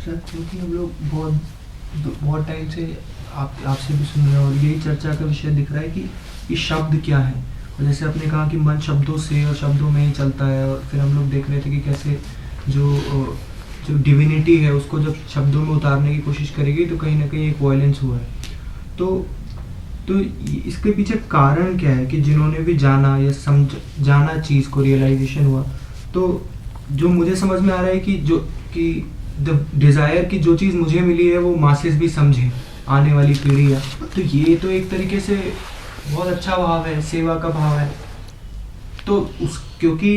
Sir क्योंकि हम लोग बहुत टाइम से आपसे भी सुन रहे हैं और यही चर्चा का विषय दिख रहा है कि शब्द क्या है। और जैसे आपने कहा कि मन शब्दों से और शब्दों में ही चलता है, और फिर हम लोग देख रहे थे कि कैसे जो जो डिविनिटी है उसको जब शब्दों में उतारने की कोशिश करेगी तो कहीं ना कहीं एक वायलेंस हुआ है। तो इसके पीछे कारण क्या है कि जिन्होंने भी जाना या जाना चीज़ को, रियलाइजेशन हुआ, तो जो मुझे समझ में आ रहा है कि द डिज़ायर की जो चीज़ मुझे मिली है वो मासेस भी समझे, आने वाली पीढ़ी है। तो ये तो एक तरीके से बहुत अच्छा भाव है, सेवा का भाव है। तो क्योंकि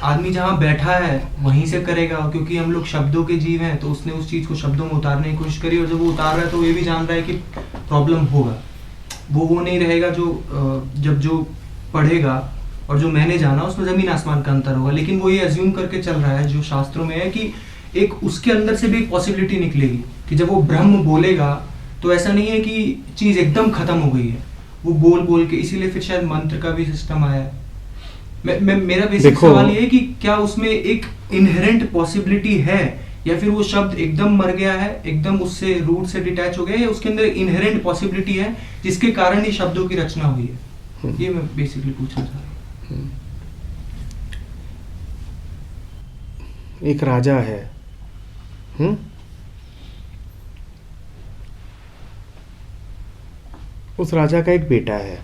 आदमी जहाँ बैठा है वहीं से करेगा, क्योंकि हम लोग शब्दों के जीव हैं, तो उसने उस चीज़ को शब्दों में उतारने की कोशिश करी, और जब वो उतार रहा है तो ये भी जान रहा है कि प्रॉब्लम होगा। वो नहीं रहेगा जो पढ़ेगा और जो मैंने जाना उसमें ज़मीन आसमान का अंतर होगा। लेकिन वो ये अज्यूम करके चल रहा है जो शास्त्रों में है कि एक उसके अंदर से भी एक पॉसिबिलिटी निकलेगी कि जब वो ब्रह्म बोलेगा तो ऐसा नहीं है कि चीज़ एकदम ख़त्म हो गई है, वो बोल के, इसीलिए फिर शायद मंत्र का भी सिस्टम आया है। मेरा बेसिक सवाल ये है कि क्या उसमें एक इनहेरेंट पॉसिबिलिटी है, या फिर वो शब्द एकदम मर गया है, एकदम उससे रूट से डिटैच हो गया है, या उसके अंदर इनहेरेंट पॉसिबिलिटी है जिसके कारण ही शब्दों की रचना हुई है। ये मैं बेसिकली पूछना चाह रहा हूँ। एक राजा है, उस राजा का एक बेटा है।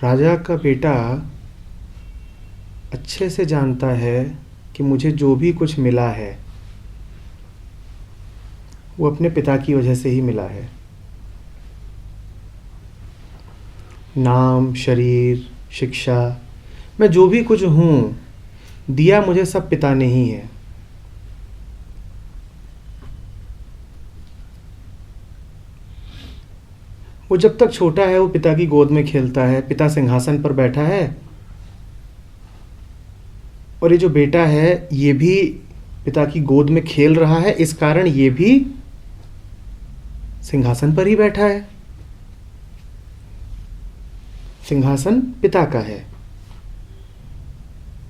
राजा का बेटा अच्छे से जानता है कि मुझे जो भी कुछ मिला है वो अपने पिता की वजह से ही मिला है। नाम, शरीर, शिक्षा, मैं जो भी कुछ हूँ, दिया मुझे सब पिता ने ही है। वो जब तक छोटा है वो पिता की गोद में खेलता है, पिता सिंहासन पर बैठा है, और ये जो बेटा है ये भी पिता की गोद में खेल रहा है, इस कारण ये भी सिंहासन पर ही बैठा है। सिंहासन पिता का है।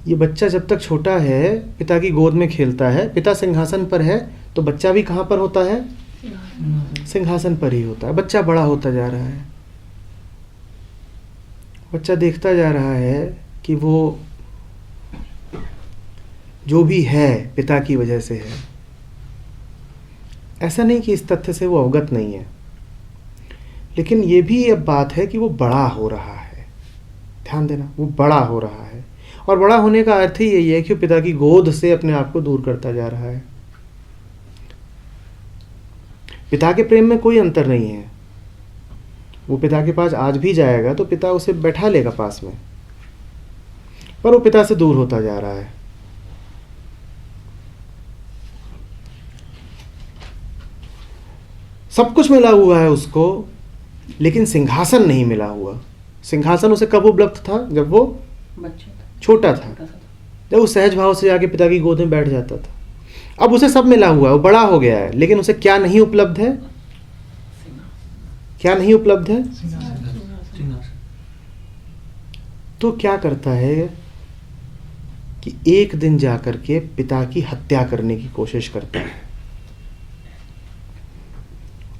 ये बच्चा जब तक छोटा है पिता की गोद में खेलता है, पिता सिंहासन पर है, तो बच्चा भी कहाँ पर होता है? सिंहासन पर ही होता है। बच्चा बड़ा होता जा रहा है, बच्चा देखता जा रहा है कि वो जो भी है पिता की वजह से है। ऐसा नहीं कि इस तथ्य से वो अवगत नहीं है, लेकिन ये भी अब बात है कि वो बड़ा हो रहा है। ध्यान देना, वो बड़ा हो रहा है, और बड़ा होने का अर्थ ही यही है कि वो पिता की गोद से अपने आप को दूर करता जा रहा है। पिता के प्रेम में कोई अंतर नहीं है। वो पिता के पास आज भी जाएगा तो पिता उसे बैठा लेगा पास में, पर वो पिता से दूर होता जा रहा है। सब कुछ मिला हुआ है उसको, लेकिन सिंहासन नहीं मिला हुआ। सिंहासन उसे कब उपलब्ध था? जब वो छोटा था, जब वो सहज भाव से जाके पिता की गोद में बैठ जाता था। अब उसे सब मिला हुआ है, वो बड़ा हो गया है, लेकिन उसे क्या नहीं उपलब्ध है? क्या नहीं उपलब्ध है? तो क्या करता है कि एक दिन जाकर के पिता की हत्या करने की कोशिश करता है।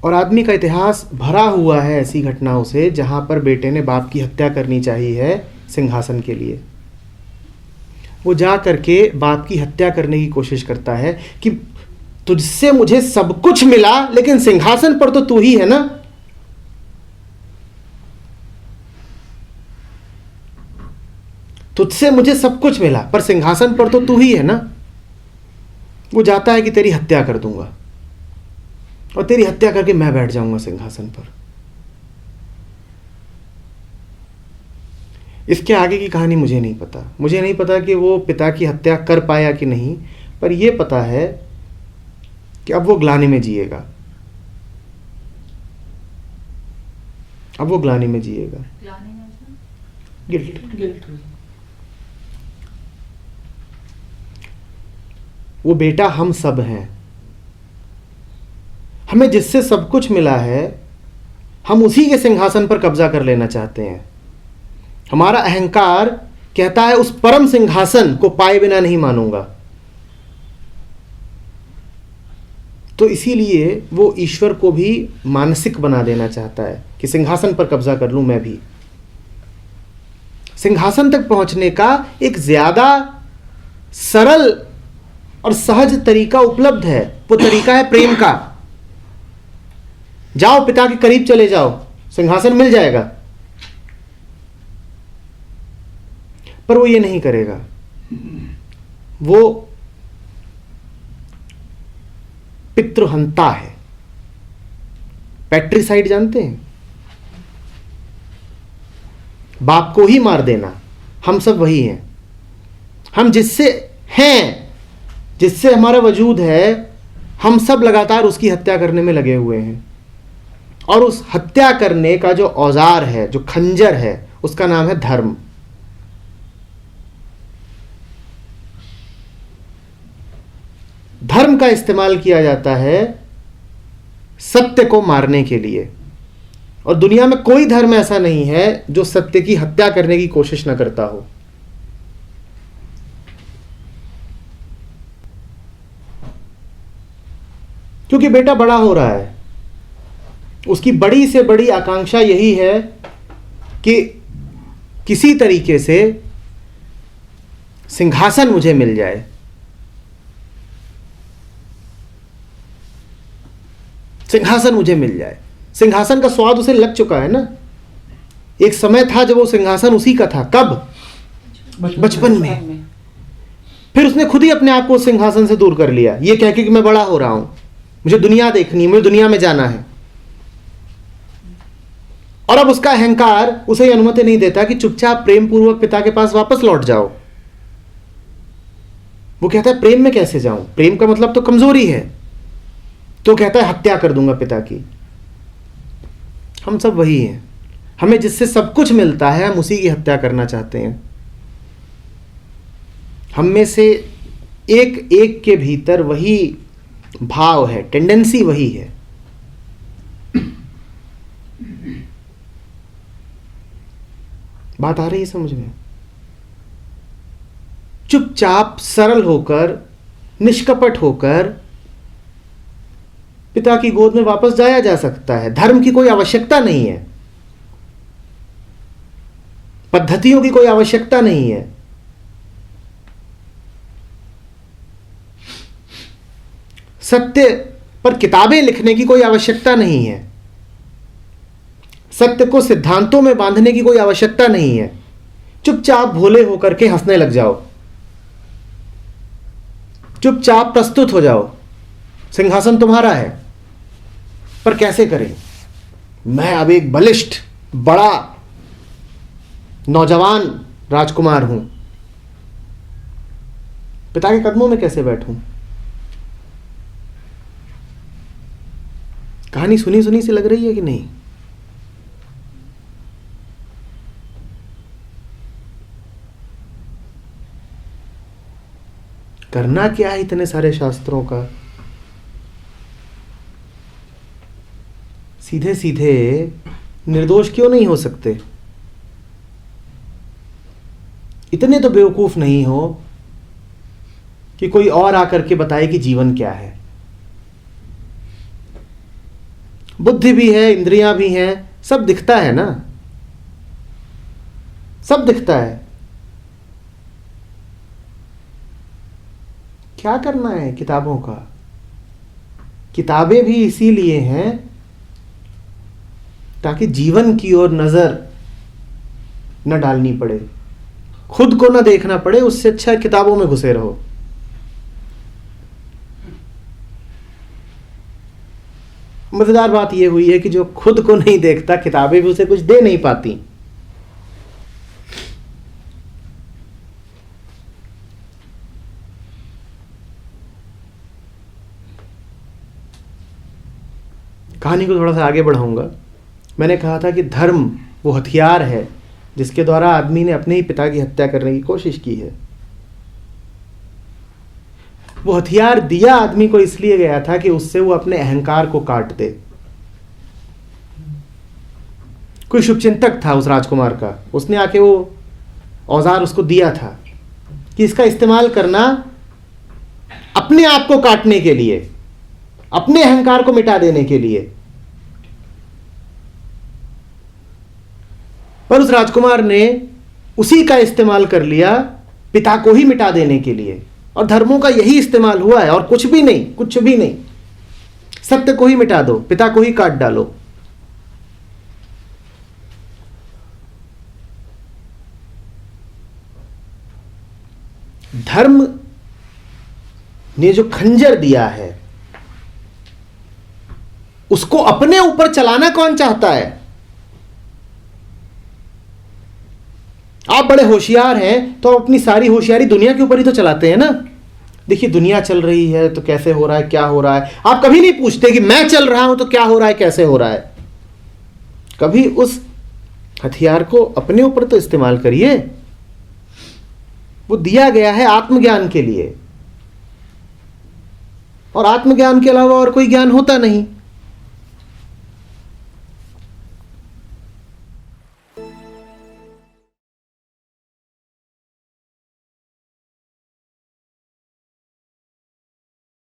और आदमी का इतिहास भरा हुआ है ऐसी घटनाओं से जहां पर बेटे ने बाप की हत्या करनी चाहिए है सिंहासन के लिए। वो जा करके बाप की हत्या करने की कोशिश करता है कि तुझसे मुझे सब कुछ मिला, लेकिन सिंहासन पर तो तू ही है ना। तुझसे मुझे सब कुछ मिला, पर सिंहासन पर तो तू ही है ना। वो जाता है कि तेरी हत्या कर दूंगा, और तेरी हत्या करके मैं बैठ जाऊंगा सिंहासन पर। इसके आगे की कहानी मुझे नहीं पता। मुझे नहीं पता कि वो पिता की हत्या कर पाया कि नहीं, पर यह पता है कि अब वो ग्लानि में जिएगा। अब वो ग्लानि में जिएगा। गिल्ट। वो बेटा हम सब हैं। हमें जिससे सब कुछ मिला है, हम उसी के सिंहासन पर कब्जा कर लेना चाहते हैं। हमारा अहंकार कहता है उस परम सिंहासन को पाए बिना नहीं मानूंगा। तो इसीलिए वो ईश्वर को भी मानसिक बना देना चाहता है कि सिंहासन पर कब्जा कर लूं मैं भी। सिंहासन तक पहुंचने का एक ज्यादा सरल और सहज तरीका उपलब्ध है। वो तरीका है प्रेम का। जाओ पिता के करीब चले जाओ, सिंहासन मिल जाएगा। पर वो ये नहीं करेगा। वो पितृहंता है। पैट्रिसाइड जानते हैं? बाप को ही मार देना। हम सब वही हैं। हम जिससे हैं, जिससे हमारा वजूद है, हम सब लगातार उसकी हत्या करने में लगे हुए हैं। और उस हत्या करने का जो औजार है, जो खंजर है, उसका नाम है धर्म। धर्म का इस्तेमाल किया जाता है सत्य को मारने के लिए। और दुनिया में कोई धर्म ऐसा नहीं है जो सत्य की हत्या करने की कोशिश न करता हो। क्योंकि बेटा बड़ा हो रहा है, उसकी बड़ी से बड़ी आकांक्षा यही है कि किसी तरीके से सिंहासन मुझे मिल जाए। सिंहासन मुझे मिल जाए। सिंहासन का स्वाद उसे लग चुका है ना। एक समय था जब वो सिंहासन उसी का था। कब? बचपन में। फिर उसने खुद ही अपने आप को सिंहासन से दूर कर लिया, ये कह के कि मैं बड़ा हो रहा हूं, मुझे दुनिया देखनी है, मुझे दुनिया में जाना है। और अब उसका अहंकार उसे अनुमति नहीं देता कि चुपचाप प्रेम पूर्वक पिता के पास वापस लौट जाओ। वो कहता है प्रेम में कैसे जाऊं? प्रेम का मतलब तो कमजोरी है। तो कहता है हत्या कर दूंगा पिता की। हम सब वही हैं। हमें जिससे सब कुछ मिलता है, हम उसी की हत्या करना चाहते हैं। हम में से एक एक के भीतर वही भाव है, टेंडेंसी वही है। बात आ रही है समझ में? चुपचाप सरल होकर, निष्कपट होकर पिता की गोद में वापस जाया जा सकता है। धर्म की कोई आवश्यकता नहीं है, पद्धतियों की कोई आवश्यकता नहीं है। सत्य पर किताबें लिखने की कोई आवश्यकता नहीं है। सत्य को सिद्धांतों में बांधने की कोई आवश्यकता नहीं है। चुपचाप भोले होकर के हंसने लग जाओ, चुपचाप प्रस्तुत हो जाओ, सिंहासन तुम्हारा है। पर कैसे करें? मैं अब एक बलिष्ठ, बड़ा, नौजवान राजकुमार हूं, पिता के कदमों में कैसे बैठूं? कहानी सुनी सुनी सी लग रही है कि नहीं? करना क्या है इतने सारे शास्त्रों का? सीधे सीधे निर्दोष क्यों नहीं हो सकते? इतने तो बेवकूफ नहीं हो कि कोई और आकर के बताए कि जीवन क्या है। बुद्धि भी है, इंद्रियां भी हैं, सब दिखता है ना, सब दिखता है। क्या करना है किताबों का? किताबें भी इसीलिए हैं ताकि जीवन की ओर नजर न डालनी पड़े, खुद को न देखना पड़े। उससे अच्छा किताबों में घुसे रहो। मजेदार बात यह हुई है कि जो खुद को नहीं देखता, किताबें भी उसे कुछ दे नहीं पाती। कहानी को थोड़ा सा आगे बढ़ाऊंगा। मैंने कहा था कि धर्म वो हथियार है जिसके द्वारा आदमी ने अपने ही पिता की हत्या करने की कोशिश की है। वो हथियार दिया आदमी को इसलिए गया था कि उससे वो अपने अहंकार को काट दे। कोई शुभचिंतक था उस राजकुमार का, उसने आके वो औजार उसको दिया था कि इसका इस्तेमाल करना अपने आप को काटने के लिए, अपने अहंकार को मिटा देने के लिए। पर उस राजकुमार ने उसी का इस्तेमाल कर लिया पिता को ही मिटा देने के लिए, और धर्मों का यही इस्तेमाल हुआ है, और कुछ भी नहीं, कुछ भी नहीं। सत्य को ही मिटा दो, पिता को ही काट डालो। धर्म ने जो खंजर दिया है उसको अपने ऊपर चलाना कौन चाहता है? आप बड़े होशियार हैं तो आप अपनी सारी होशियारी दुनिया के ऊपर ही तो चलाते हैं ना। देखिए दुनिया चल रही है तो कैसे हो रहा है, क्या हो रहा है, आप कभी नहीं पूछते कि मैं चल रहा हूं तो क्या हो रहा है, कैसे हो रहा है। कभी उस हथियार को अपने ऊपर तो इस्तेमाल करिए। वो दिया गया है आत्मज्ञान के लिए, और आत्मज्ञान के अलावा और कोई ज्ञान होता नहीं।